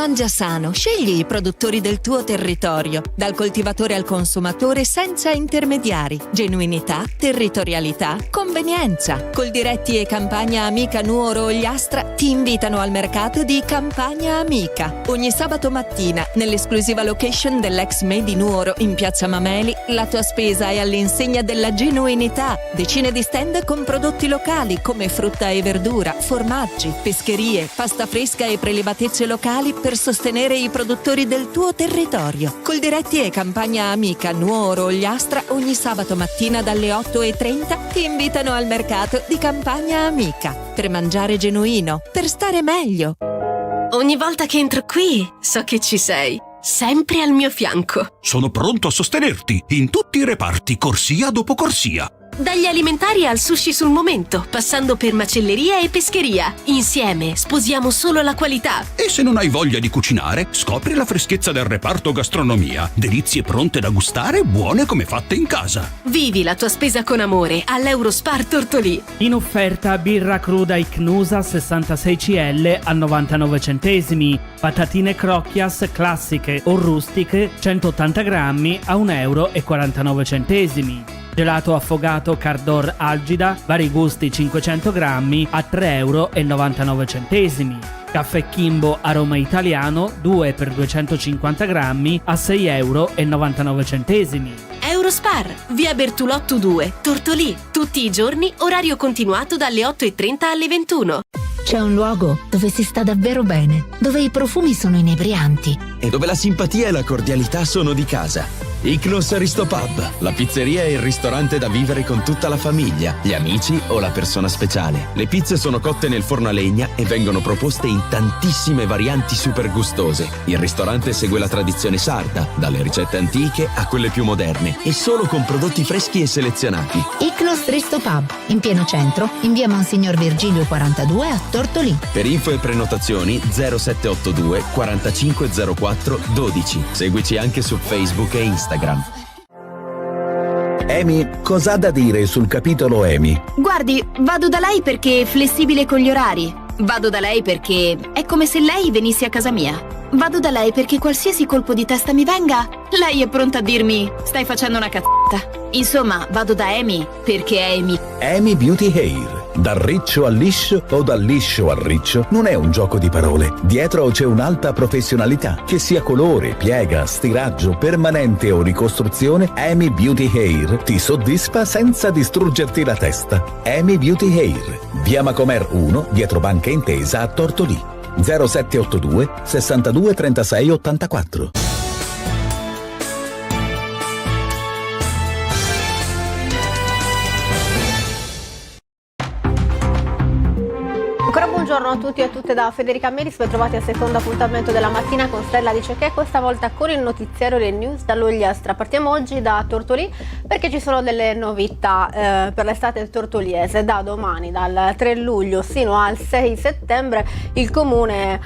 Mangia sano, scegli i produttori del tuo territorio, dal coltivatore al consumatore senza intermediari. Genuinità, territorialità, convenienza. Coldiretti e Campagna Amica Nuoro Ogliastra ti invitano al mercato di Campagna Amica. Ogni sabato mattina, nell'esclusiva location dell'ex Made in Nuoro in Piazza Mameli, la tua spesa è all'insegna della genuinità. Decine di stand con prodotti locali come frutta e verdura, formaggi, pescherie, pasta fresca e prelibatezze locali per sostenere i produttori del tuo territorio. Coldiretti e Campagna Amica Nuoro Ogliastra ogni sabato mattina dalle 8:30 ti invitano al mercato di Campagna Amica per mangiare genuino, per stare meglio. Ogni volta che entro qui so che ci sei, sempre al mio fianco. Sono pronto a sostenerti in tutti i reparti, corsia dopo corsia. Dagli alimentari al sushi sul momento, passando per macelleria e pescheria. Insieme sposiamo solo la qualità. E se non hai voglia di cucinare, scopri la freschezza del reparto gastronomia. Delizie pronte da gustare, buone come fatte in casa. Vivi la tua spesa con amore all'Eurospar Tortolì. In offerta birra cruda Icnusa 66 CL a 99 centesimi. Patatine Crocchias classiche o rustiche 180 grammi a 1,49 euro. Gelato affogato Cardor Algida, vari gusti 500 grammi a 3,99 euro. Caffè Kimbo Aroma Italiano 2 per 250 grammi a 6,99 euro. Eurospar, via Bertolotto 2, Tortolì. Tutti i giorni, orario continuato dalle 8:30 alle 21. C'è un luogo dove si sta davvero bene, dove i profumi sono inebrianti e dove la simpatia e la cordialità sono di casa. Icnos Aristopub, la pizzeria e il ristorante da vivere con tutta la famiglia, gli amici o la persona speciale. Le pizze sono cotte nel forno a legna e vengono proposte in tantissime varianti super gustose. Il ristorante segue la tradizione sarda, dalle ricette antiche a quelle più moderne, e solo con prodotti freschi e selezionati. Icnos Aristopub, in pieno centro, in via Monsignor Virgilio 42 a Tortolì. Per info e prenotazioni 0782 4504 12. Seguici anche su Facebook e Instagram. Amy, cos'ha da dire sul capitolo Amy? Guardi, vado da lei perché è flessibile con gli orari. Vado da lei perché è come se lei venisse a casa mia. Vado da lei perché qualsiasi colpo di testa mi venga, lei è pronta a dirmi stai facendo una cazzata. Insomma, vado da Amy perché è Amy. Amy Beauty Hair. Dal riccio al liscio o dal liscio al riccio non è un gioco di parole. Dietro c'è un'alta professionalità. Che sia colore, piega, stiraggio, permanente o ricostruzione, Amy Beauty Hair ti soddisfa senza distruggerti la testa. Amy Beauty Hair, via Macomer 1, dietro Banca Intesa a Tortolì. 0782 62 36 84. Buongiorno a tutti e a tutte da Federica Melis, ben trovati al secondo appuntamento della mattina con Stella Dice Che, questa volta con il notiziario del news dall'Ogliastra. Partiamo oggi da Tortolì perché ci sono delle novità per l'estate tortoliese. Da domani, dal 3 luglio sino al 6 settembre, il comune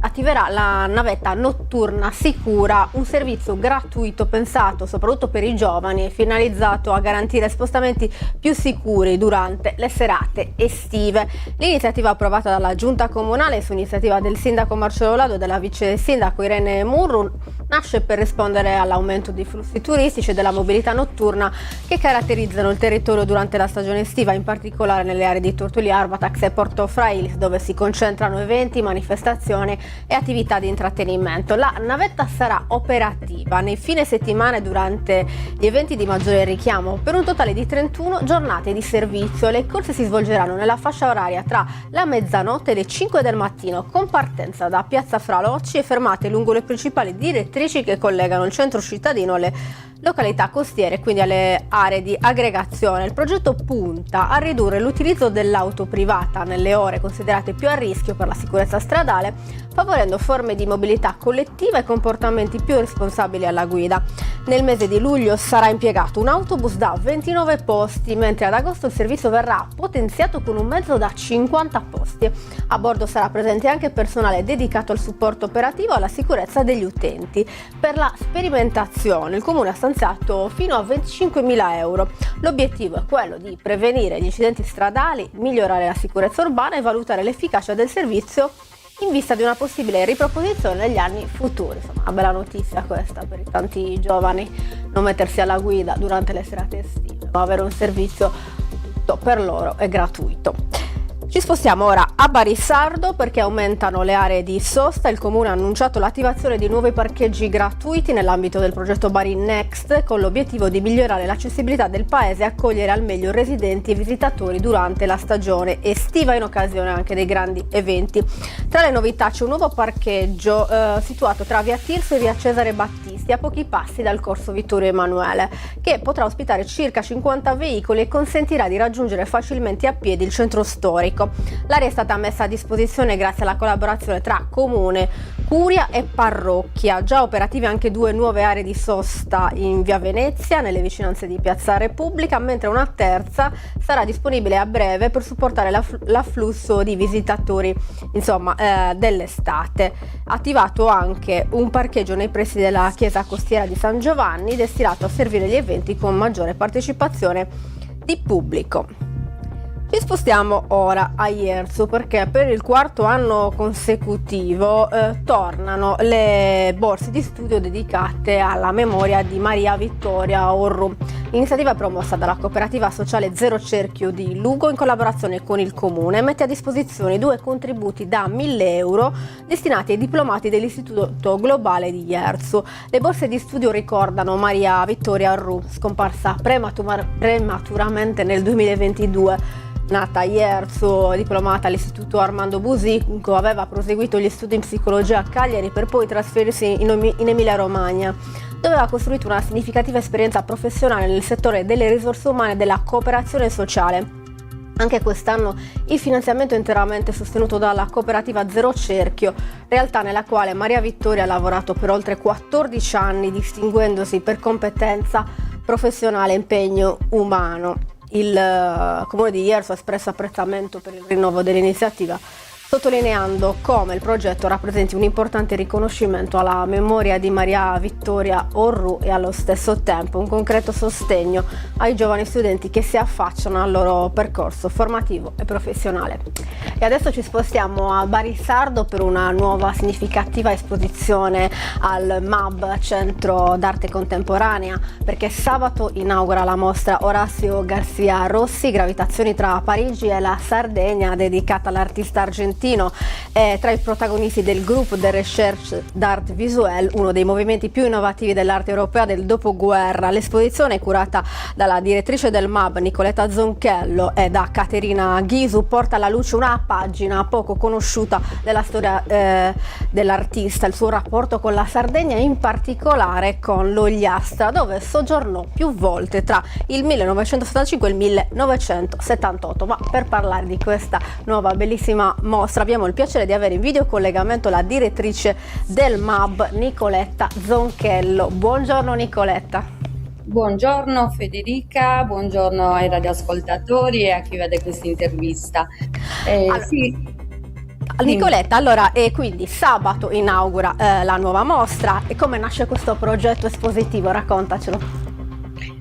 attiverà la navetta notturna sicura, un servizio gratuito pensato soprattutto per i giovani, finalizzato a garantire spostamenti più sicuri durante le serate estive. L'iniziativa approvata dalla Giunta Comunale su iniziativa del sindaco Marcello Lado e della vice sindaco Irene Murru nasce per rispondere all'aumento dei flussi turistici e della mobilità notturna che caratterizzano il territorio durante la stagione estiva, in particolare nelle aree di Tortolì, Arbatax e Porto Frailis, dove si concentrano eventi, manifestazioni e attività di intrattenimento. La navetta sarà operativa nei fine settimana e durante gli eventi di maggiore richiamo per un totale di 31 giornate di servizio. Le corse si svolgeranno nella fascia oraria tra la mezzanotte e le 5 del mattino, con partenza da Piazza Fralocci e fermate lungo le principali direttrici che collegano il centro cittadino alle località costiere, quindi alle aree di aggregazione. Il progetto punta a ridurre l'utilizzo dell'auto privata nelle ore considerate più a rischio per la sicurezza stradale, favorendo forme di mobilità collettiva e comportamenti più responsabili alla guida. Nel mese di luglio sarà impiegato un autobus da 29 posti, mentre ad agosto il servizio verrà potenziato con un mezzo da 50 posti. A bordo sarà presente anche personale dedicato al supporto operativo e alla sicurezza degli utenti. Per la sperimentazione il Comune ha stanziato fino a 25.000 euro. L'obiettivo è quello di prevenire gli incidenti stradali, migliorare la sicurezza urbana e valutare l'efficacia del servizio in vista di una possibile riproposizione negli anni futuri. Insomma, una bella notizia questa per i tanti giovani, non mettersi alla guida durante le serate estive, ma avere un servizio tutto per loro è gratuito. Ci spostiamo ora a Barisardo perché aumentano le aree di sosta. Il comune ha annunciato l'attivazione di nuovi parcheggi gratuiti nell'ambito del progetto Bari Next, con l'obiettivo di migliorare l'accessibilità del paese e accogliere al meglio residenti e visitatori durante la stagione estiva, in occasione anche dei grandi eventi. Tra le novità c'è un nuovo parcheggio situato tra via Tirso e via Cesare Battisti, a pochi passi dal corso Vittorio Emanuele, che potrà ospitare circa 50 veicoli e consentirà di raggiungere facilmente a piedi il centro storico. L'area è stata messa a disposizione grazie alla collaborazione tra Comune, Curia e Parrocchia. Già operative anche 2 nuove aree di sosta in via Venezia, nelle vicinanze di Piazza Repubblica, mentre una terza sarà disponibile a breve per supportare l'afflusso di visitatori, dell'estate. Attivato anche un parcheggio nei pressi della chiesa costiera di San Giovanni, destinato a servire gli eventi con maggiore partecipazione di pubblico. Ci spostiamo ora a Ierzo perché per il 4º anno consecutivo tornano le borse di studio dedicate alla memoria di Maria Vittoria Orru. Iniziativa promossa dalla cooperativa sociale Zero Cerchio di Lugo in collaborazione con il comune, mette a disposizione 2 contributi da 1.000 euro destinati ai diplomati dell'Istituto Globale di Ierzo. Le borse di studio ricordano Maria Vittoria Orru, scomparsa prematuramente nel 2022. Nata a Ierzo, diplomata all'Istituto Armando Busico, aveva proseguito gli studi in psicologia a Cagliari per poi trasferirsi in Emilia-Romagna, dove aveva costruito una significativa esperienza professionale nel settore delle risorse umane e della cooperazione sociale. Anche quest'anno il finanziamento è interamente sostenuto dalla cooperativa Zero Cerchio, realtà nella quale Maria Vittoria ha lavorato per oltre 14 anni, distinguendosi per competenza professionale e impegno umano. Il Comune di Ierzo ha espresso apprezzamento per il rinnovo dell'iniziativa, sottolineando come il progetto rappresenti un importante riconoscimento alla memoria di Maria Vittoria Orru e allo stesso tempo un concreto sostegno ai giovani studenti che si affacciano al loro percorso formativo e professionale. E adesso ci spostiamo a Barisardo per una nuova significativa esposizione al MAB, Centro d'Arte Contemporanea, perché sabato inaugura la mostra Orazio Garcia Rossi, Gravitazioni tra Parigi e la Sardegna, dedicata all'artista argentino. Tra i protagonisti del Groupe de Recherche d'Art Visuelle, uno dei movimenti più innovativi dell'arte europea del dopoguerra. L'esposizione, curata dalla direttrice del MAB Nicoletta Zonchello e da Caterina Ghisu, porta alla luce una pagina poco conosciuta della storia dell'artista, il suo rapporto con la Sardegna e in particolare con l'Ogliastra, dove soggiornò più volte tra il 1975 e il 1978. Ma per parlare di questa nuova bellissima mostra abbiamo il piacere di avere in videocollegamento la direttrice del MAB Nicoletta Zonchello. Buongiorno Nicoletta. Buongiorno Federica, buongiorno ai radioascoltatori e a chi vede questa intervista. Nicoletta, allora, quindi sabato inaugura la nuova mostra, e come nasce questo progetto espositivo? Raccontacelo.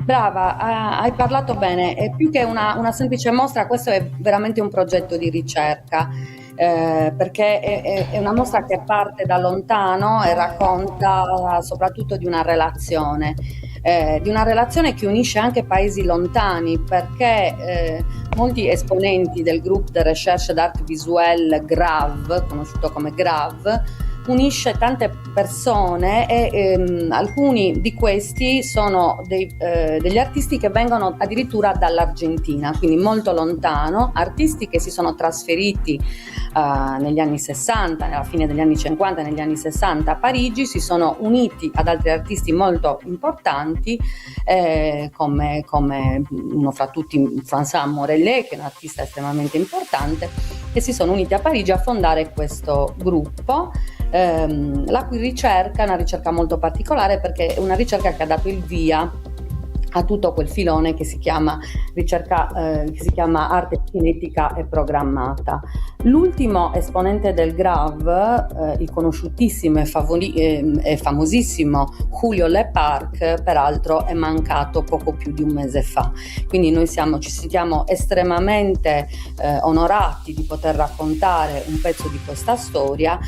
Brava, hai parlato bene. È più che una semplice mostra, questo è veramente un progetto di ricerca, perché è una mostra che parte da lontano e racconta soprattutto di una relazione che unisce anche paesi lontani, perché molti esponenti del Groupe de Recherche d'Art Visuelle GRAV, conosciuto come GRAV, unisce tante persone e alcuni di questi sono degli artisti che vengono addirittura dall'Argentina, quindi molto lontano, artisti che si sono trasferiti negli anni 60, alla fine degli anni 50 e negli anni 60 a Parigi, si sono uniti ad altri artisti molto importanti come uno fra tutti François Morellet, che è un artista estremamente importante, che si sono uniti a Parigi a fondare questo gruppo, la cui ricerca è una ricerca molto particolare, perché è una ricerca che ha dato il via a tutto quel filone che si chiama arte cinetica e programmata. L'ultimo esponente del GRAV, il conosciutissimo e famosissimo Julio Leparc, peraltro è mancato poco più di un mese fa. Quindi noi ci sentiamo estremamente onorati di poter raccontare un pezzo di questa storia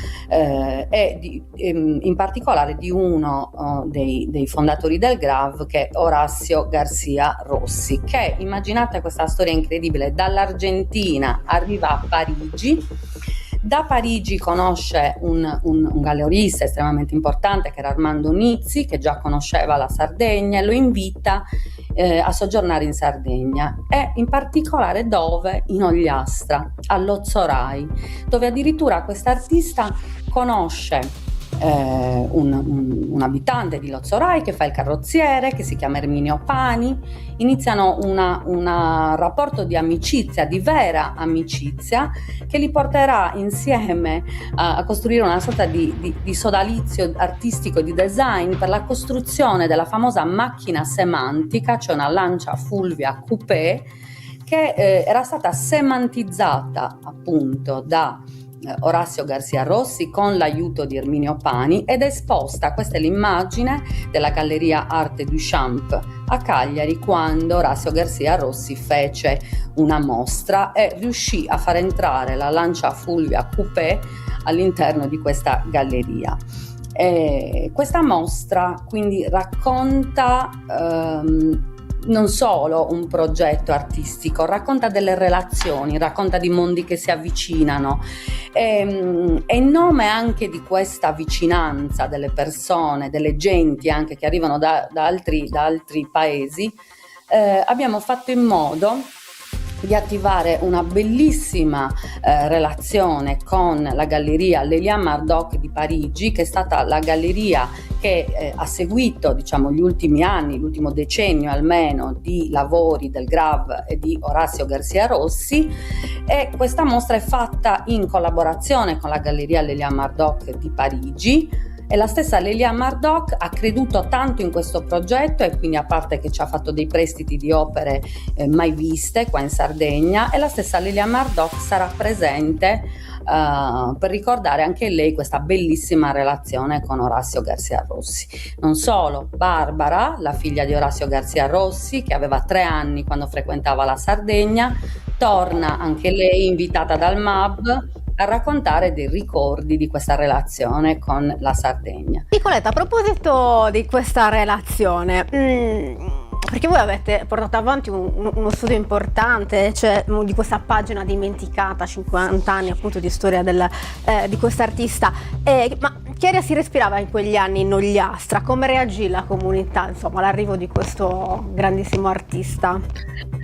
in particolare di uno dei fondatori del GRAV, che è Orazio Garcia Rossi, che, immaginate questa storia incredibile, dall'Argentina arriva a Parigi. Da Parigi conosce un gallerista estremamente importante che era Armando Nizzi, che già conosceva la Sardegna, e lo invita a soggiornare in Sardegna, e in particolare dove? In Ogliastra, all'Ozzorai, dove addirittura quest'artista conosce un abitante di Lozzorai che fa il carrozziere, che si chiama Erminio Pani. Iniziano un rapporto di amicizia, di vera amicizia, che li porterà insieme a costruire una sorta di sodalizio artistico e di design per la costruzione della famosa macchina semantica, cioè una Lancia Fulvia coupé, che era stata semantizzata appunto da Orazio Garcia Rossi con l'aiuto di Erminio Pani, ed è esposta, questa è l'immagine della Galleria Arte Duchamp a Cagliari, quando Orazio Garcia Rossi fece una mostra e riuscì a far entrare la Lancia Fulvia coupé all'interno di questa galleria. Questa mostra quindi racconta non solo un progetto artistico, racconta delle relazioni, racconta di mondi che si avvicinano, e in nome anche di questa vicinanza delle persone, delle genti anche che arrivano da altri paesi, abbiamo fatto in modo di attivare una bellissima relazione con la galleria Lélia Mardoc di Parigi, che è stata la galleria che ha seguito, diciamo, gli ultimi anni, l'ultimo decennio almeno, di lavori del GRAV e di Orazio Garcia Rossi, e questa mostra è fatta in collaborazione con la galleria Lélia Mardoc di Parigi. E la stessa Lélia Mardoc ha creduto tanto in questo progetto, e quindi, a parte che ci ha fatto dei prestiti di opere mai viste qua in Sardegna, e la stessa Lélia Mardoc sarà presente per ricordare anche lei questa bellissima relazione con Orazio Garcia Rossi. Non solo, Barbara, la figlia di Orazio Garcia Rossi, che aveva 3 anni quando frequentava la Sardegna, torna anche lei invitata dal MAB a raccontare dei ricordi di questa relazione con la Sardegna. Nicoletta, a proposito di questa relazione, perché voi avete portato avanti uno studio importante, cioè di questa pagina dimenticata, 50 anni appunto di storia di quest'artista, ma che aria si respirava in quegli anni in Ogliastra? Come reagì la comunità, insomma, all'arrivo di questo grandissimo artista?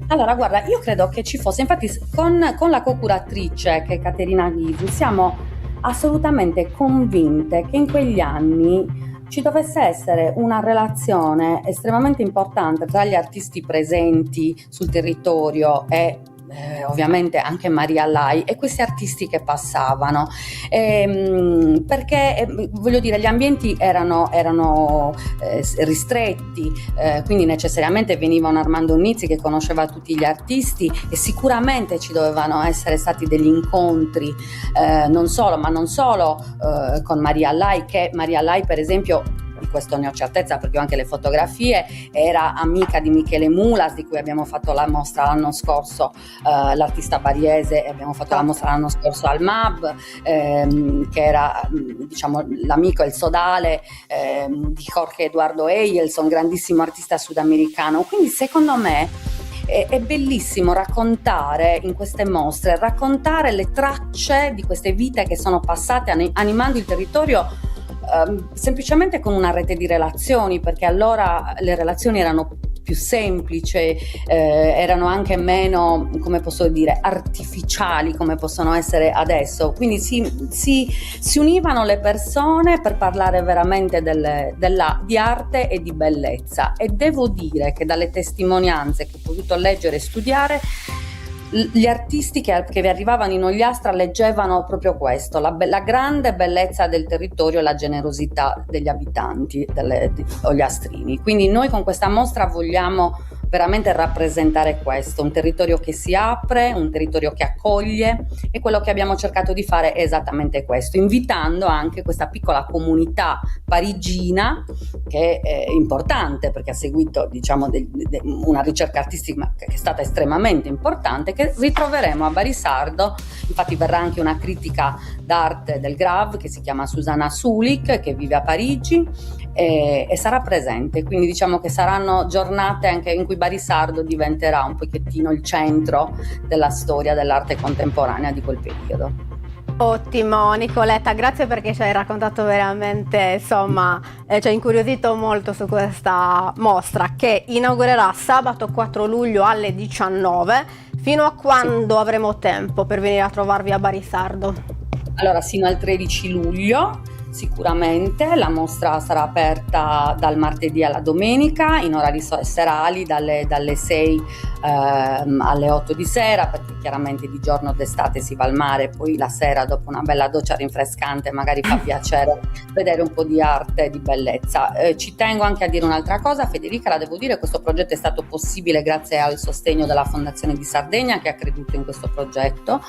Allora, guarda, io credo che ci fosse, infatti con la co-curatrice, che è Caterina Ghisi, siamo assolutamente convinte che in quegli anni ci dovesse essere una relazione estremamente importante tra gli artisti presenti sul territorio e ovviamente anche Maria Lai e questi artisti che passavano, perché voglio dire, gli ambienti erano ristretti, quindi necessariamente veniva un Armando Nizzi che conosceva tutti gli artisti, e sicuramente ci dovevano essere stati degli incontri, non solo con Maria Lai, che Maria Lai, per esempio, di questo ne ho certezza perché ho anche le fotografie, era amica di Michele Mulas, di cui abbiamo fatto la mostra l'anno scorso, l'artista bariese, e abbiamo fatto la mostra l'anno scorso al MAB, che era, diciamo, l'amico e il sodale di Jorge Eduardo Eyelson, grandissimo artista sudamericano. Quindi secondo me è bellissimo raccontare in queste mostre, raccontare le tracce di queste vite che sono passate animando il territorio, semplicemente con una rete di relazioni, perché allora le relazioni erano più semplici, erano anche meno, come posso dire, artificiali come possono essere adesso. Quindi si univano le persone per parlare veramente di arte e di bellezza, e devo dire che dalle testimonianze che ho potuto leggere e studiare, gli artisti che vi arrivavano in Ogliastra leggevano proprio questo, la grande bellezza del territorio e la generosità degli abitanti ogliastrini. Quindi noi con questa mostra vogliamo veramente rappresentare questo, un territorio che si apre, un territorio che accoglie, e quello che abbiamo cercato di fare è esattamente questo, invitando anche questa piccola comunità parigina che è importante perché ha seguito, diciamo, una ricerca artistica che è stata estremamente importante, che ritroveremo a Barisardo. Infatti verrà anche una critica d'arte del Grav che si chiama Susanna Sulik, che vive a Parigi, e sarà presente, quindi diciamo che saranno giornate anche in cui Barisardo diventerà un pochettino il centro della storia dell'arte contemporanea di quel periodo. Ottimo Nicoletta, grazie perché ci hai raccontato veramente, insomma, ci hai incuriosito molto su questa mostra che inaugurerà sabato 4 luglio alle 19. Fino a quando avremo tempo per venire a trovarvi a Barisardo? Allora, sino al 13 luglio. Sicuramente la mostra sarà aperta dal martedì alla domenica in orari serali dalle 6 alle 8 di sera, perché chiaramente di giorno d'estate si va al mare, poi la sera dopo una bella doccia rinfrescante magari fa piacere vedere un po' di arte, di bellezza. Ci tengo anche a dire un'altra cosa, Federica, la devo dire, questo progetto è stato possibile grazie al sostegno della Fondazione di Sardegna, che ha creduto in questo progetto,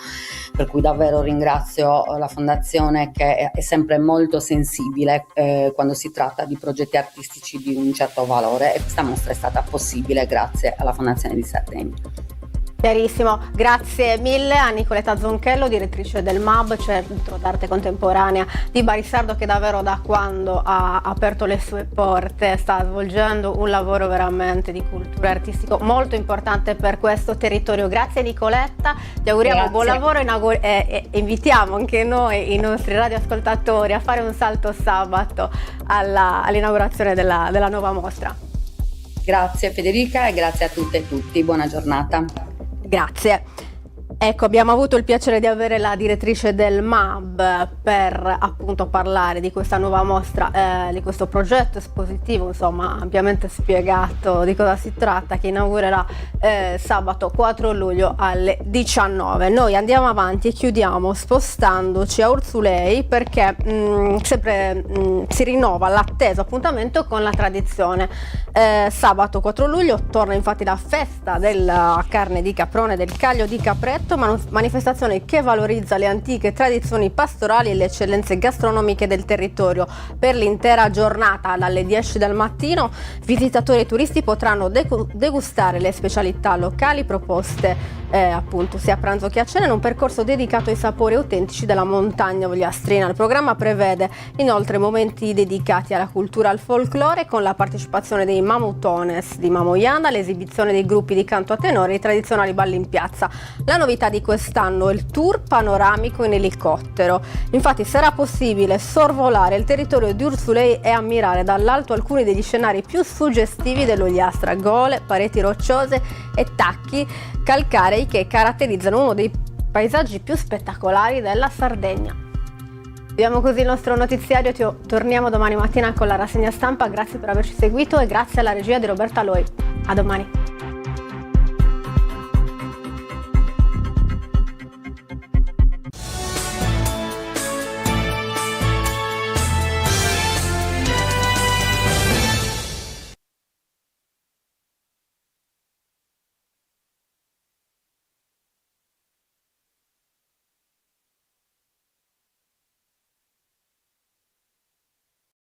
per cui davvero ringrazio la Fondazione, che è sempre molto sensibile quando si tratta di progetti artistici di un certo valore, e questa mostra è stata possibile grazie alla Fondazione di Sardegna. Chiarissimo, grazie mille a Nicoletta Zonchello, direttrice del MAB, Centro d'Arte Contemporanea di Barisardo, che davvero da quando ha aperto le sue porte sta svolgendo un lavoro veramente di cultura artistico molto importante per questo territorio. Grazie Nicoletta, ti auguriamo buon lavoro e invitiamo anche noi, i nostri radioascoltatori, a fare un salto sabato all'inaugurazione della nuova mostra. Grazie Federica e grazie a tutte e tutti, buona giornata. Grazie. Ecco, abbiamo avuto il piacere di avere la direttrice del MAB per appunto parlare di questa nuova mostra, di questo progetto espositivo, insomma, ampiamente spiegato di cosa si tratta, che inaugurerà sabato 4 luglio alle 19. Noi andiamo avanti e chiudiamo spostandoci a Urzulei, perché sempre si rinnova l'atteso appuntamento con la tradizione. Sabato 4 luglio torna infatti la festa della carne di caprone, del caglio di capretto, manifestazione che valorizza le antiche tradizioni pastorali e le eccellenze gastronomiche del territorio. Per l'intera giornata, dalle 10 del mattino, visitatori e turisti potranno degustare le specialità locali proposte appunto sia a pranzo che a cena, in un percorso dedicato ai sapori autentici della montagna ogliastrina. Il programma prevede inoltre momenti dedicati alla cultura e al folklore, con la partecipazione dei mamutones di Mamoiana, l'esibizione dei gruppi di canto a tenore e i tradizionali balli in piazza. La novità di quest'anno è il tour panoramico in elicottero. Infatti sarà possibile sorvolare il territorio di Urzulei e ammirare dall'alto alcuni degli scenari più suggestivi dell'Ogliastra: gole, pareti rocciose e tacchi calcarei che caratterizzano uno dei paesaggi più spettacolari della Sardegna. Abbiamo così il nostro notiziario, torniamo domani mattina con la rassegna stampa. Grazie per averci seguito e grazie alla regia di Roberta Loi. A domani.